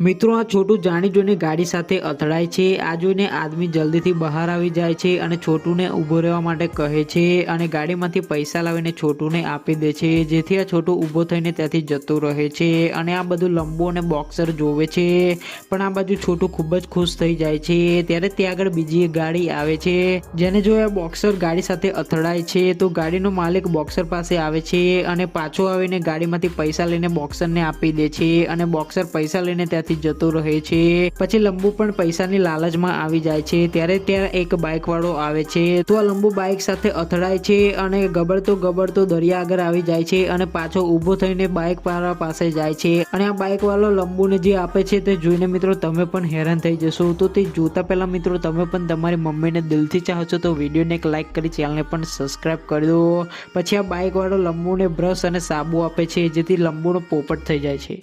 મિત્રો આ છોટું જાણી જોઈને ગાડી સાથે અથડાય છે। આ જોઈને આદમી જલ્દીથી બહાર આવી જાય છે અને છોટુને ઊભો રહેવા માટે કહે છે અને ગાડીમાંથી પૈસા લાવીને છોટુને આપી દે છે, જેથી આ છોટું ઊભો થઈને ત્યાંથી જતો રહે છે। અને આ બધું લંબુ અને બોક્સર જોવે છે, પણ આ બાજુ છોટું ખૂબ જ ખુશ થઈ જાય છે। ત્યારે ત્યાં આગળ બીજી એક ગાડી આવે છે, જેને જોયા બોક્સર ગાડી સાથે અથડાય છે તો ગાડીનો માલિક બોક્સર પાસે આવે છે અને પાછો આવીને ગાડીમાંથી પૈસા લઈને બોક્સરને આપી દે છે અને બોક્સર પૈસા લઈને ત્યાંથી જતો રહે છે। પછી લંબુ પણ પૈસાની લાલચમાં આવી જાય છે। ત્યારે ત્યાં એક બાઇક વાળો આવે છે તો આ લંબુ બાઇક સાથે અથડાય છે અને ગબડતો દરિયા આગળ આવી જાય છે અને પાછો ઊભો થઈને બાઇક વાળા પાસે જાય છે અને આ બાઇક વાળો લંબુને જે આપે છે તે જોઈને મિત્રો તમે પણ હેરાન થઈ જશો। તો તે જોતા પહેલા મિત્રો તમે પણ તમારી મમ્મીને દિલથી ચાહો છો તો વિડીયોને એક લાઇક કરી ચેનલને પણ સબસ્ક્રાઇબ કરી દો। પછી આ બાઇક વાળો લંબુને બ્રશ અને સાબુ આપે છે, જેથી લંબુનો પોપટ થઈ જાય છે।